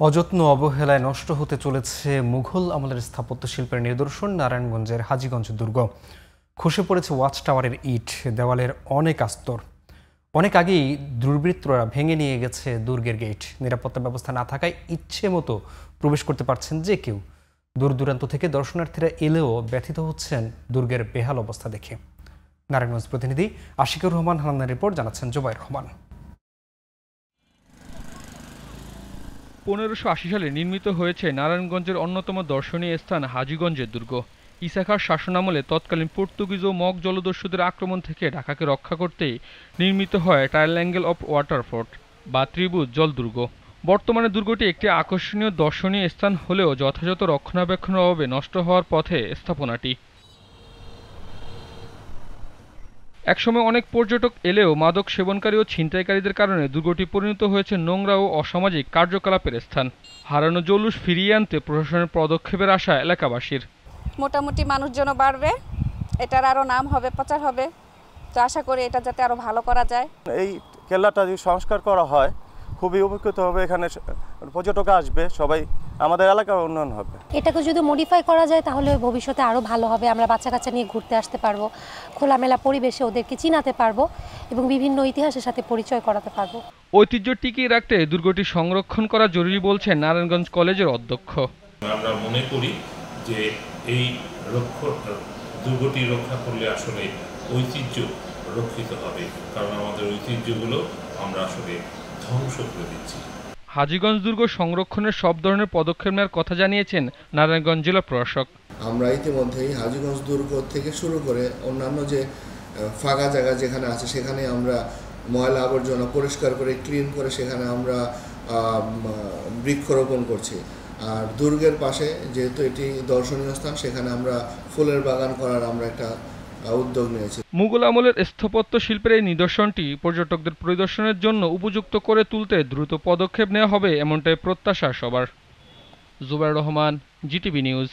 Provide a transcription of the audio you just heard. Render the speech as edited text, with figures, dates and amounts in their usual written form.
অযত্ন অবহেলায় নষ্ট হতে চলেছে মুঘল আমলের স্থাপত্য শিল্পের নিদর্শন নারায়ণগঞ্জের হাজীগঞ্জ দুর্গ। খসে পড়েছে ওয়াচ টাওয়ারের ইট, দেওয়ালের অনেক আস্তর। অনেক আগেই দুর্বৃত্তরা ভেঙে নিয়ে গেছে দুর্গের গেট। নিরাপত্তা ব্যবস্থা না থাকায় ইচ্ছে মতো প্রবেশ করতে পারছেন যে কেউ। দূর দূরান্ত থেকে দর্শনার্থীরা এলেও ব্যথিত হচ্ছেন দুর্গের বেহাল অবস্থা দেখে। নারায়ণগঞ্জ প্রতিনিধি আশিকুর রহমান হালদার রিপোর্ট, জানাচ্ছেন জুবাইর রহমান। 1580 সালে নির্মিত হয়েছে নারায়ণগঞ্জের অন্যতম দর্শনীয় স্থান হাজীগঞ্জের দুর্গ। ঈসা খাঁর শাসনামলে তৎকালীন পর্তুগিজ ও মগ জলদস্যুদের আক্রমণ থেকে ঢাকাকে রক্ষা করতেই নির্মিত হয় ট্রায়াঙ্গেল অফ ওয়াটার ফোর্ট বা ত্রিভুজ জল দুর্গ। বর্তমানে দুর্গটি একটি আকর্ষণীয় দর্শনীয় স্থান হলেও যথাযথ রক্ষণাবেক্ষণের অভাবে নষ্ট হওয়ার পথে স্থাপনাটি। একসময় অনেক পর্যটক এলেও মাদক সেবনকারী ও ছিনতাইকারীদের কারণে দুর্গটি পরিণত হয়েছে নোংরা ও অসামাজিক কার্যকলাপের স্থান। হারানো জৌলুস ফিরিয়ে আনতে প্রশাসনের পদক্ষেপের আশা এলাকাবাসীর। মোটামুটি মানুষজন বাড়বে, এটার আরও নাম হবে, প্রচার হবে। তো আশা করি এটা যাতে আরও ভালো করা যায়। এই কেল্লাটা যদি সংস্কার করা হয় খুবই উপকৃত হবে, এখানে পর্যটক আসবে, সবাই আমাদের এলাকার উন্নয়ন হবে। এটাকে যদি মডিফাই করা যায় তাহলে ভবিষ্যতে আরও ভালো হবে। আমরা বাচ্চা কাচ্চা নিয়ে ঘুরতে আসতে পারবো, খোলামেলা পরিবেশে ওদেরকে চিনাতে পারবো এবং বিভিন্ন ইতিহাসের সাথে পরিচয় করাতে পারবো। ঐতিহ্য টিকিয়ে রাখতে দুর্গটি সংরক্ষণ করা জরুরি বলছেন নারায়ণগঞ্জ কলেজের অধ্যক্ষ। আমরা মনে করি যে এই দুর্গটি রক্ষা করলে আসলে ঐতিহ্য রক্ষিত হবে, কারণ আমাদের ঐতিহ্যগুলো আমরা আসলে ধ্বংস করে দিচ্ছি। হাজীগঞ্জ দুর্গ সংরক্ষণের সব ধরনের পদক্ষেপ নেওয়ার কথা জানিয়েছেন নারায়ণগঞ্জ জেলা প্রশাসক। আমরা ইতিমধ্যেই হাজীগঞ্জ দুর্গ থেকে শুরু করে অন্যান্য যে ফাঁকা জায়গা যেখানে আছে সেখানে আমরা ময়লা আবর্জনা পরিষ্কার করে ক্লিন করে সেখানে আমরা বৃক্ষরোপণ করছি। আর দুর্গের পাশে যেহেতু এটি দর্শনীয় স্থান, সেখানে আমরা ফুলের বাগান করার আমরা একটা উদ্যোগ নিয়েছি। মুঘল আমলের স্থাপত্য শিল্পের এই নিদর্শনটি পর্যটকদের পরিদর্শনের জন্য উপযুক্ত করে তুলতে দ্রুত পদক্ষেপ নেওয়া হবে, এমনটাই প্রত্যাশা সবার। জুবাইর রহমান, জিটিভি নিউজ।